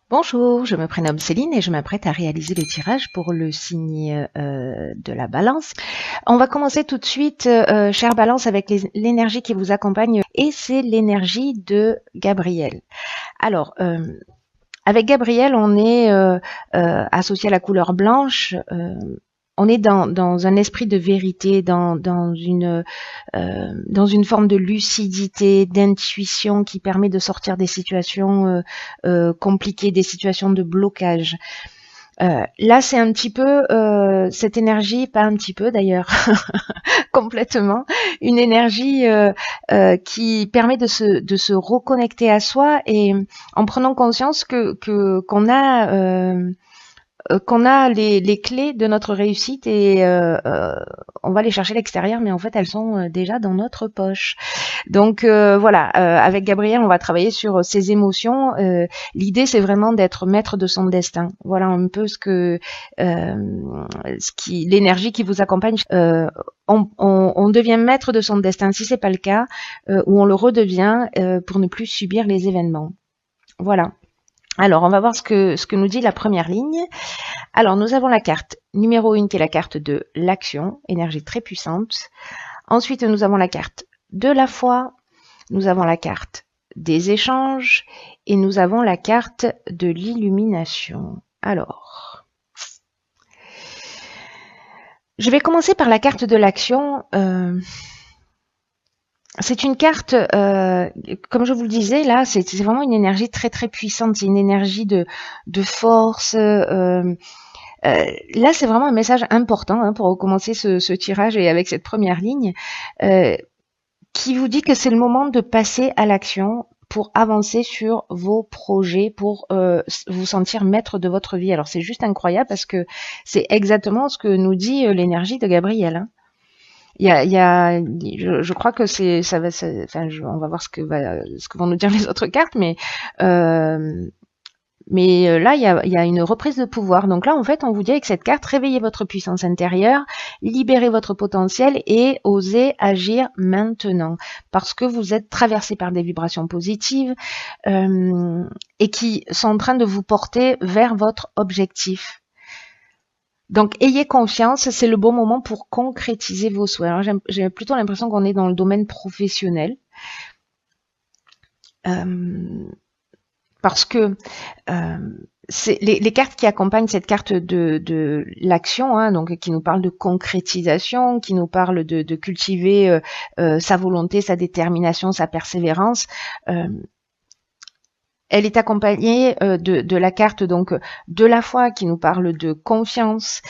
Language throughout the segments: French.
Bonjour, je me prénomme Céline et je m'apprête à réaliser le tirage pour le signe de la Balance. On va commencer tout de suite, chère Balance, avec l'énergie qui vous accompagne et c'est l'énergie de Gabriel. Alors, avec Gabriel, on est associé à la couleur blanche. On est dans un esprit de vérité, dans une forme de lucidité, d'intuition qui permet de sortir des situations compliquées, des situations de blocage. Là, c'est un petit peu cette énergie, pas un petit peu d'ailleurs, complètement, une énergie qui permet de se reconnecter à soi et en prenant conscience qu'on a les clés de notre réussite et on va les chercher à l'extérieur, mais en fait elles sont déjà dans notre poche. Donc voilà, avec Gabriel, on va travailler sur ses émotions. L'idée, c'est vraiment d'être maître de son destin. Voilà un peu l'énergie qui vous accompagne. On devient maître de son destin si c'est pas le cas, ou on le redevient pour ne plus subir les événements. Voilà. Alors, on va voir ce que nous dit la première ligne. Alors, nous avons la carte numéro 1 qui est la carte de l'action, énergie très puissante. Ensuite, nous avons la carte de la foi, nous avons la carte des échanges et nous avons la carte de l'illumination. Alors, je vais commencer par la carte de l'action. C'est une carte, comme je vous le disais, là, c'est vraiment une énergie très très puissante. C'est une énergie de force. Là, c'est vraiment un message important pour commencer ce tirage et avec cette première ligne qui vous dit que c'est le moment de passer à l'action pour avancer sur vos projets, pour vous sentir maître de votre vie. Alors, c'est juste incroyable parce que c'est exactement ce que nous dit l'énergie de Gabriel. Hein. Je crois que on va voir ce que vont nous dire les autres cartes, mais là, il y a une reprise de pouvoir. Donc là, en fait, on vous dit avec cette carte, réveillez votre puissance intérieure, libérez votre potentiel et osez agir maintenant. Parce que vous êtes traversé par des vibrations positives et qui sont en train de vous porter vers votre objectif. Donc, ayez confiance, c'est le bon moment pour concrétiser vos souhaits. Alors, j'ai plutôt l'impression qu'on est dans le domaine professionnel. Parce que les cartes qui accompagnent cette carte de l'action, hein, donc qui nous parle de concrétisation, qui nous parle de cultiver sa volonté, sa détermination, sa persévérance. Elle est accompagnée de la carte donc de la foi qui nous parle de confiance,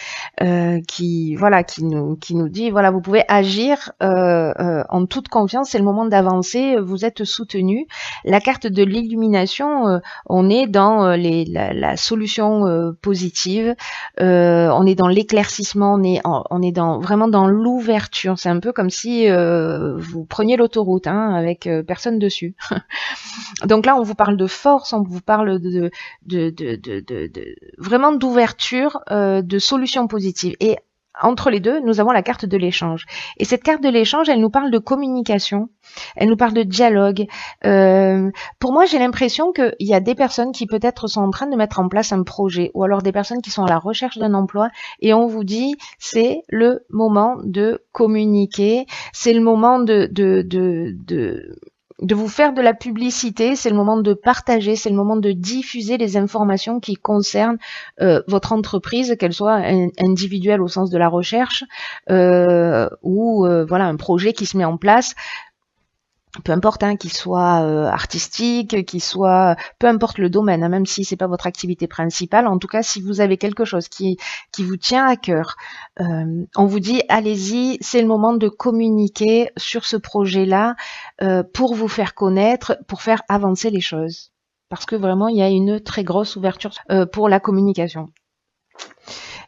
qui nous dit voilà, vous pouvez agir en toute confiance, c'est le moment d'avancer, vous êtes soutenu. La carte de l'illumination, on est dans la solution positive, on est dans l'éclaircissement, on est vraiment dans l'ouverture. C'est un peu comme si vous preniez l'autoroute avec personne dessus. Donc là, on vous parle de force, on vous parle vraiment d'ouverture, de solutions positives. Et entre les deux, nous avons la carte de l'échange. Et cette carte de l'échange, elle nous parle de communication, elle nous parle de dialogue. Pour moi, j'ai l'impression qu'il y a des personnes qui peut-être sont en train de mettre en place un projet, ou alors des personnes qui sont à la recherche d'un emploi, et on vous dit, c'est le moment de communiquer, c'est le moment de vous faire de la publicité, c'est le moment de partager, c'est le moment de diffuser les informations qui concernent votre entreprise, qu'elle soit individuelle au sens de la recherche ou voilà un projet qui se met en place. Peu importe, qu'il soit artistique, qu'il soit, peu importe le domaine, même si c'est pas votre activité principale. En tout cas, si vous avez quelque chose qui vous tient à cœur, on vous dit allez-y, c'est le moment de communiquer sur ce projet-là pour vous faire connaître, pour faire avancer les choses. Parce que vraiment, il y a une très grosse ouverture pour la communication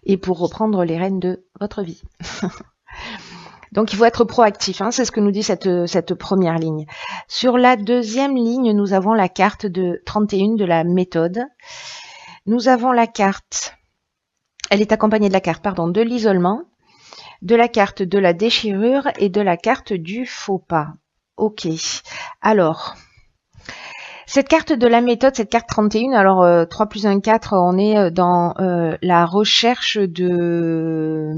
et pour reprendre les rênes de votre vie. Donc, il faut être proactif, c'est ce que nous dit cette première ligne. Sur la deuxième ligne, nous avons la carte de 31 de la méthode. Nous avons la carte, elle est accompagnée de la carte, de l'isolement, de la carte de la déchirure et de la carte du faux pas. Ok, alors, Cette carte de la méthode, cette carte 31, alors 3 plus 1, 4, on est dans la recherche de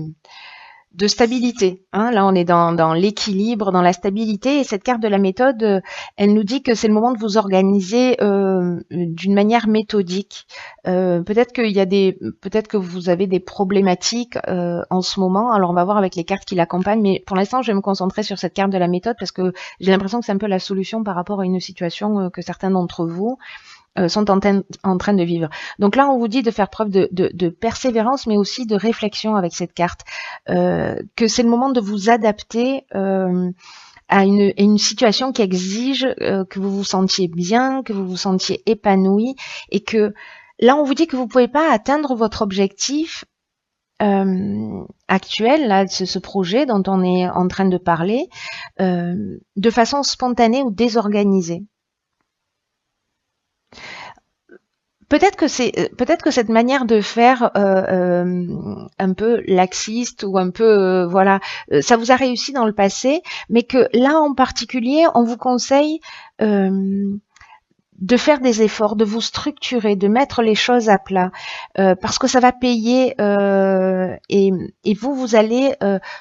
stabilité. Hein. Là, on est dans l'équilibre, dans la stabilité. Et cette carte de la méthode, elle nous dit que c'est le moment de vous organiser d'une manière méthodique. Peut-être que vous avez des problématiques en ce moment. Alors, on va voir avec les cartes qui l'accompagnent. Mais pour l'instant, je vais me concentrer sur cette carte de la méthode parce que j'ai l'impression que c'est un peu la solution par rapport à une situation que certains d'entre vous sont en train de vivre. Donc là, on vous dit de faire preuve de persévérance, mais aussi de réflexion avec cette carte, que c'est le moment de vous adapter à une situation qui exige que vous vous sentiez bien, que vous vous sentiez épanoui, et que là, on vous dit que vous pouvez pas atteindre votre objectif actuel, là, ce projet dont on est en train de parler, de façon spontanée ou désorganisée. Peut-être que cette manière de faire un peu laxiste ou un peu voilà, ça vous a réussi dans le passé, mais que là en particulier, on vous conseille de faire des efforts, de vous structurer, de mettre les choses à plat, parce que ça va payer et vous allez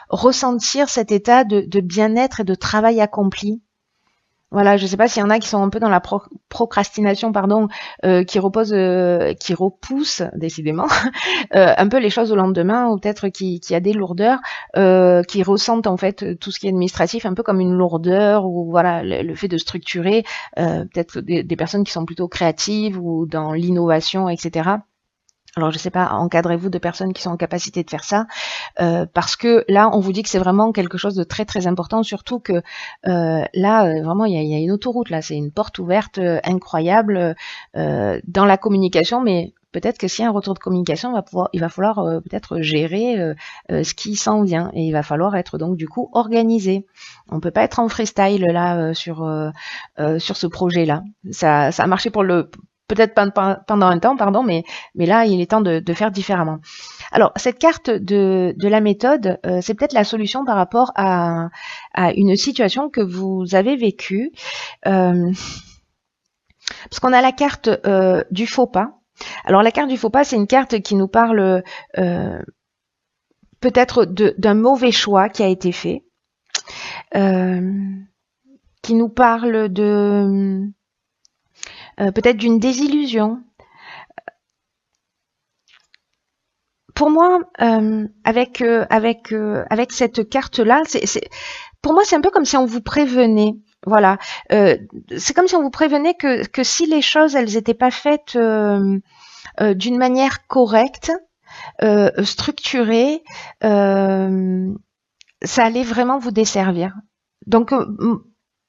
ressentir cet état de bien-être et de travail accompli. Voilà, je ne sais pas s'il y en a qui sont un peu dans la procrastination, pardon, qui repoussent décidément un peu les choses au lendemain, ou peut-être qui a des lourdeurs, qui ressentent en fait tout ce qui est administratif un peu comme une lourdeur, ou voilà le fait de structurer, peut-être des personnes qui sont plutôt créatives ou dans l'innovation, etc. Alors, je ne sais pas, encadrez-vous de personnes qui sont en capacité de faire ça, parce que là, on vous dit que c'est vraiment quelque chose de très très important, surtout que là, vraiment, il y a une autoroute, là, c'est une porte ouverte incroyable dans la communication, mais peut-être que s'il y a un retour de communication, il va falloir peut-être gérer ce qui s'en vient, et il va falloir être donc du coup organisé. On peut pas être en freestyle là sur ce projet-là. Ça a marché pour peut-être pendant un temps, pardon, mais là, il est temps de faire différemment. Alors, cette carte de la méthode, c'est peut-être la solution par rapport à une situation que vous avez vécue. Parce qu'on a la carte du faux pas. Alors, la carte du faux pas, c'est une carte qui nous parle peut-être d'un mauvais choix qui a été fait, qui nous parle de peut-être d'une désillusion. Pour moi, avec cette carte-là, pour moi, c'est un peu comme si on vous prévenait. Voilà, c'est comme si on vous prévenait que si les choses, elles n'étaient pas faites d'une manière correcte, structurée, ça allait vraiment vous desservir. Donc,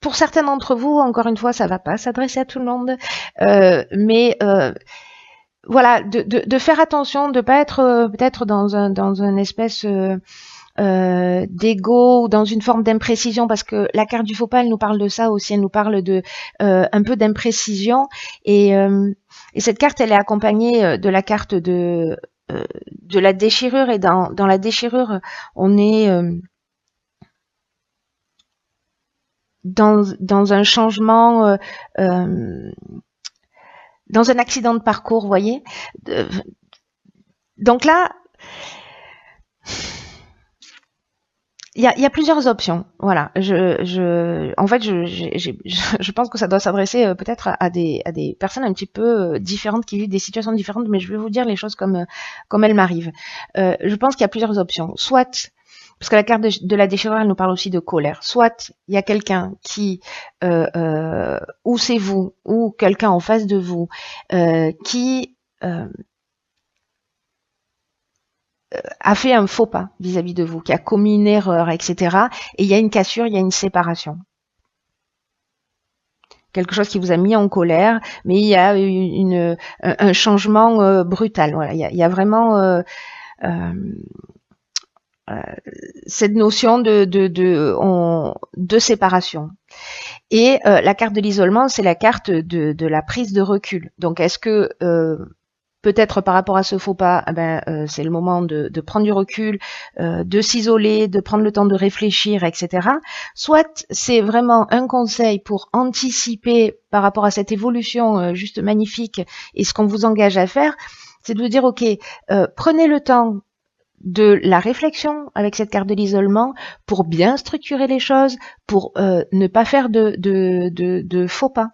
pour certains d'entre vous, encore une fois, ça va pas s'adresser à tout le monde, mais voilà, de faire attention, de pas être peut-être dans un espèce d'ego ou dans une forme d'imprécision, parce que la carte du faux pas, elle nous parle de ça aussi, elle nous parle de un peu d'imprécision, et cette carte, elle est accompagnée de la carte de la déchirure, et dans la déchirure, on est dans un changement, dans un accident de parcours, vous voyez. Donc là, il y a plusieurs options. Voilà. En fait, je pense que ça doit s'adresser peut-être à des personnes un petit peu différentes, qui vivent des situations différentes, mais je vais vous dire les choses comme elles m'arrivent. Je pense qu'il y a plusieurs options. Soit, parce que la carte de la déchirure, elle nous parle aussi de colère. Soit il y a quelqu'un qui, ou c'est vous, ou quelqu'un en face de vous, qui a fait un faux pas vis-à-vis de vous, qui a commis une erreur, etc. Et il y a une cassure, il y a une séparation. Quelque chose qui vous a mis en colère, mais il y a un changement brutal. Voilà, il y a vraiment cette notion de séparation. Et la carte de l'isolement, c'est la carte de la prise de recul. Donc, est-ce que peut-être par rapport à ce faux pas, c'est le moment de prendre du recul, de s'isoler, de prendre le temps de réfléchir, etc. Soit c'est vraiment un conseil pour anticiper par rapport à cette évolution juste magnifique et ce qu'on vous engage à faire, c'est de vous dire, ok, prenez le temps de la réflexion avec cette carte de l'isolement pour bien structurer les choses, pour ne pas faire de faux pas,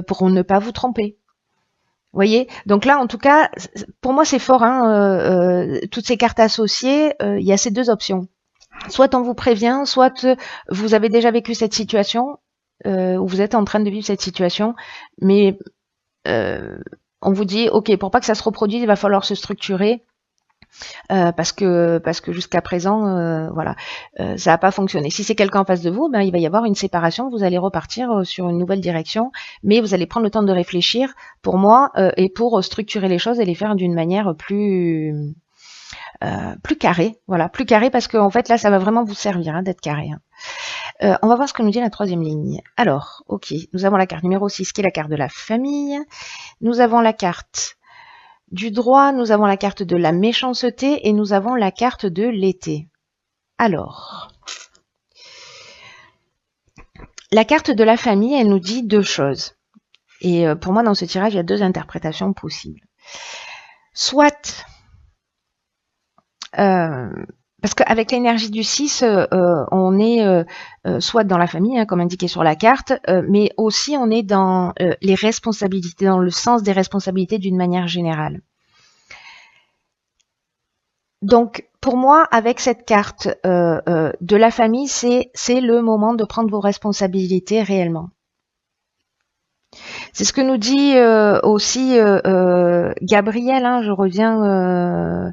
pour ne pas vous tromper. Voyez, donc là, en tout cas, pour moi, c'est fort. Toutes ces cartes associées, il y a ces deux options. Soit on vous prévient, soit vous avez déjà vécu cette situation, ou vous êtes en train de vivre cette situation, mais on vous dit, ok, pour pas que ça se reproduise, il va falloir se structurer. Parce que jusqu'à présent, voilà, ça n'a pas fonctionné. Si c'est quelqu'un en face de vous, il va y avoir une séparation, vous allez repartir sur une nouvelle direction, mais vous allez prendre le temps de réfléchir, pour moi, et pour structurer les choses et les faire d'une manière plus carrée, voilà, plus carrée, parce qu'en fait là, ça va vraiment vous servir d'être carré. On va voir ce que nous dit la troisième ligne. Alors, ok, nous avons la carte numéro 6 qui est la carte de la famille. Nous avons la carte du droit, nous avons la carte de la méchanceté et nous avons la carte de l'été. Alors, la carte de la famille, elle nous dit deux choses. Et pour moi, dans ce tirage, il y a deux interprétations possibles. Soit, parce qu'avec l'énergie du 6, on est soit dans la famille, comme indiqué sur la carte, mais aussi on est dans les responsabilités, dans le sens des responsabilités d'une manière générale. Donc, pour moi, avec cette carte de la famille, c'est le moment de prendre vos responsabilités réellement. C'est ce que nous dit aussi Gabriel, je reviens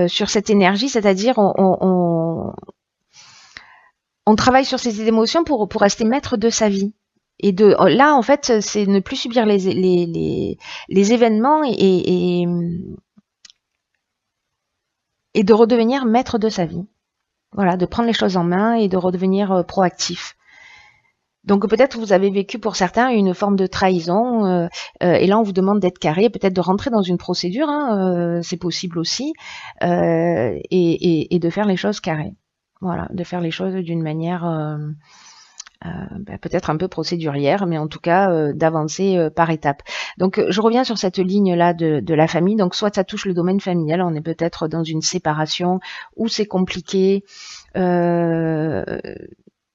sur cette énergie, c'est-à-dire on travaille sur ces émotions pour rester maître de sa vie. Et là, en fait, c'est ne plus subir les événements et de redevenir maître de sa vie. Voilà, de prendre les choses en main et de redevenir proactif. Donc peut-être vous avez vécu pour certains une forme de trahison et là on vous demande d'être carré, peut-être de rentrer dans une procédure, c'est possible aussi, et de faire les choses carrées. Voilà, de faire les choses d'une manière peut-être un peu procédurière, mais en tout cas d'avancer par étapes. Donc je reviens sur cette ligne-là de la famille. Donc soit ça touche le domaine familial, on est peut-être dans une séparation où c'est compliqué.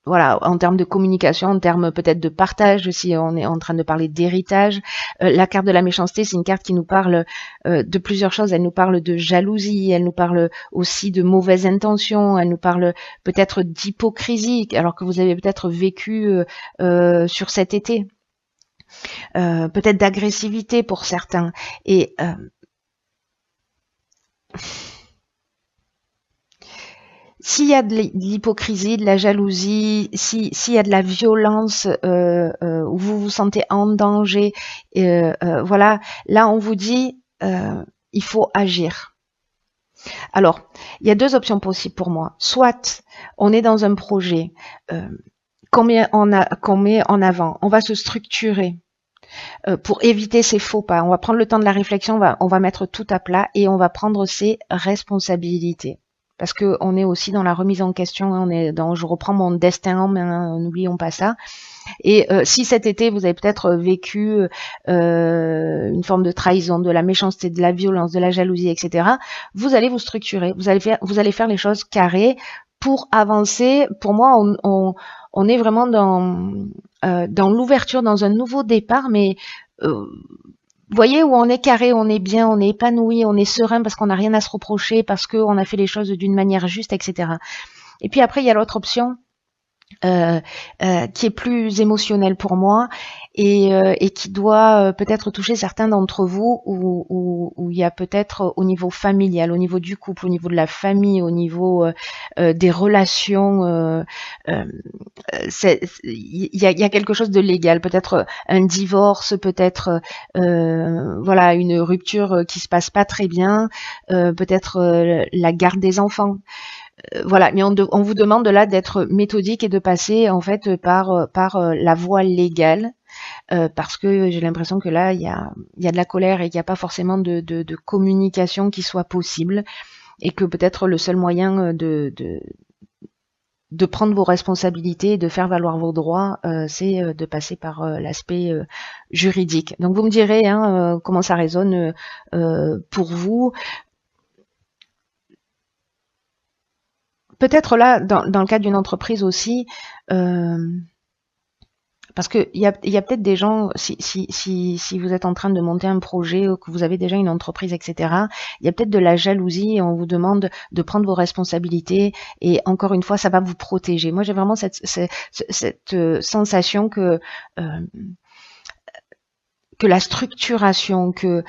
Voilà, en termes de communication, en termes peut-être de partage, si on est en train de parler d'héritage. La carte de la méchanceté, c'est une carte qui nous parle de plusieurs choses. Elle nous parle de jalousie, elle nous parle aussi de mauvaises intentions, elle nous parle peut-être d'hypocrisie, alors que vous avez peut-être vécu sur cet été. Peut-être d'agressivité pour certains. Et s'il y a de l'hypocrisie, de la jalousie, s'il y a de la violence, où vous vous sentez en danger, voilà, là on vous dit, il faut agir. Alors, il y a deux options possibles pour moi. Soit on est dans un projet qu'on met en avant, on va se structurer pour éviter ces faux pas. On va prendre le temps de la réflexion, on va mettre tout à plat et on va prendre ses responsabilités. Parce qu'on est aussi dans la remise en question, on est dans je reprends mon destin en main, n'oublions pas ça. Et si cet été vous avez peut-être vécu une forme de trahison, de la méchanceté, de la violence, de la jalousie, etc., vous allez vous structurer, vous allez faire les choses carrées pour avancer. Pour moi, on est vraiment dans l'ouverture, dans un nouveau départ, mais vous voyez où on est carré, on est bien, on est épanoui, on est serein parce qu'on n'a rien à se reprocher, parce qu'on a fait les choses d'une manière juste, etc. Et puis après, il y a l'autre option qui est plus émotionnelle pour moi et qui doit peut-être toucher certains d'entre vous où il y a peut-être au niveau familial, au niveau du couple, au niveau de la famille, au niveau des relations, il y a quelque chose de légal, peut-être un divorce, peut-être voilà une rupture qui se passe pas très bien, peut-être la garde des enfants. Voilà, mais on vous demande là d'être méthodique et de passer en fait par la voie légale parce que j'ai l'impression que là, il y a de la colère et qu'il n'y a pas forcément de communication qui soit possible, et que peut-être le seul moyen de prendre vos responsabilités et de faire valoir vos droits, c'est de passer par l'aspect juridique. Donc vous me direz comment ça résonne pour vous. Peut-être là, dans le cadre d'une entreprise aussi, parce que il y a peut-être des gens, si vous êtes en train de monter un projet ou que vous avez déjà une entreprise, etc., il y a peut-être de la jalousie et on vous demande de prendre vos responsabilités, et encore une fois, ça va vous protéger. Moi, j'ai vraiment cette sensation que la structuration, que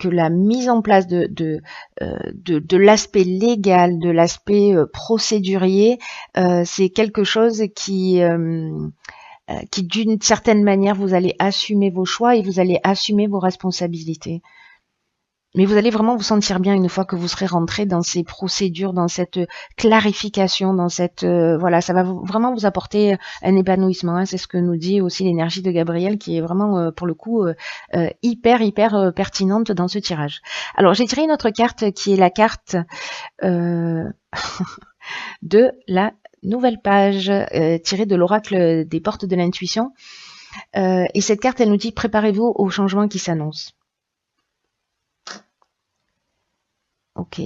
la mise en place de l'aspect légal, de l'aspect procédurier, c'est quelque chose qui d'une certaine manière, vous allez assumer vos choix et vous allez assumer vos responsabilités. Mais vous allez vraiment vous sentir bien une fois que vous serez rentré dans ces procédures, dans cette clarification, dans cette voilà, ça va vraiment vous apporter un épanouissement. C'est ce que nous dit aussi l'énergie de Gabriel, qui est vraiment pour le coup hyper pertinente dans ce tirage. Alors j'ai tiré une autre carte qui est la carte de la nouvelle page tirée de l'oracle des portes de l'intuition. Et cette carte, elle nous dit: préparez-vous au changement qui s'annonce. Ok.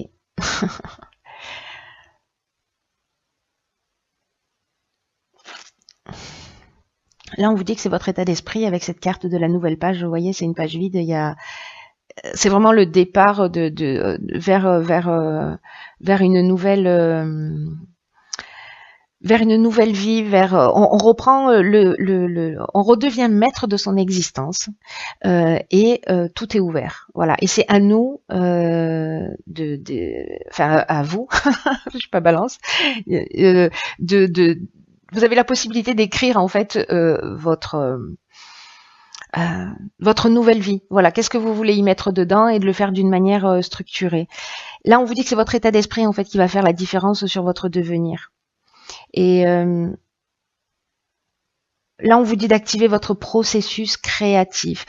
Là, on vous dit que c'est votre état d'esprit avec cette carte de la nouvelle page. Vous voyez, c'est une page vide. C'est vraiment le départ vers une nouvelle. Vers une nouvelle vie, on reprend on redevient maître de son existence, et tout est ouvert. Voilà. Et c'est à nous enfin à vous, je suis pas balance, vous avez la possibilité d'écrire en fait votre nouvelle vie. Voilà, qu'est-ce que vous voulez y mettre dedans et de le faire d'une manière structurée. Là, on vous dit que c'est votre état d'esprit en fait qui va faire la différence sur votre devenir. Et là, on vous dit d'activer votre processus créatif.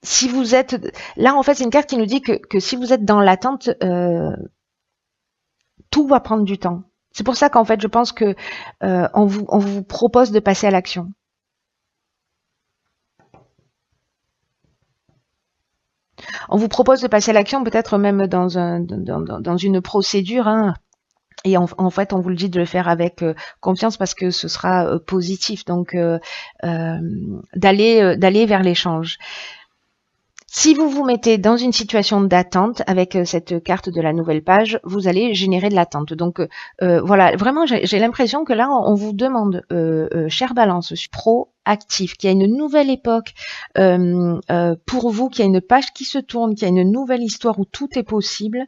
Si vous êtes là, en fait, c'est une carte qui nous dit que si vous êtes dans l'attente, tout va prendre du temps. C'est pour ça qu'en fait, je pense que on vous propose de passer à l'action. On vous propose de passer à l'action, peut-être même dans une procédure. Et en fait, on vous le dit de le faire avec confiance, parce que ce sera positif. Donc, d'aller vers l'échange. Si vous vous mettez dans une situation d'attente avec cette carte de la nouvelle page, vous allez générer de l'attente. Donc voilà, vraiment, j'ai l'impression que là, on vous demande, chère Balance, proactif, qu'il y a une nouvelle époque pour vous, qu'il y a une page qui se tourne, qu'il y a une nouvelle histoire où tout est possible.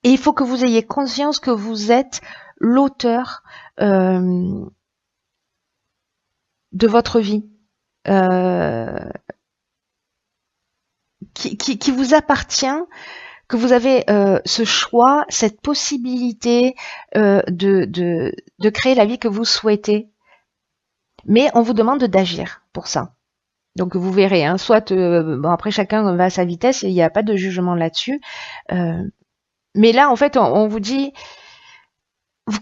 Et il faut que vous ayez conscience que vous êtes l'auteur de votre vie. Qui vous appartient, que vous avez ce choix, cette possibilité de créer la vie que vous souhaitez. Mais on vous demande d'agir pour ça. Donc vous verrez, soit bon, après chacun va à sa vitesse et il n'y a pas de jugement là-dessus. Mais là, en fait, on vous dit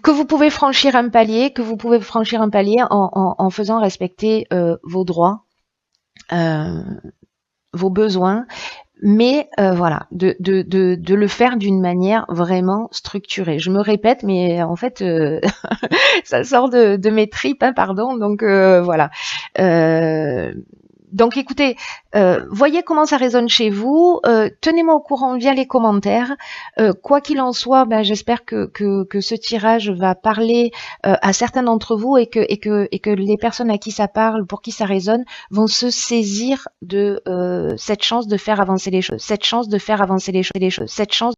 que vous pouvez franchir un palier, en faisant respecter vos droits, vos besoins, mais voilà, de le faire d'une manière vraiment structurée. Je me répète, mais en fait, ça sort de mes tripes, pardon. Donc voilà. Donc écoutez, voyez comment ça résonne chez vous, tenez-moi au courant via les commentaires. Quoi qu'il en soit, j'espère que ce tirage va parler à certains d'entre vous, et que les personnes à qui ça parle, pour qui ça résonne, vont se saisir de cette chance de faire avancer les choses, cette chance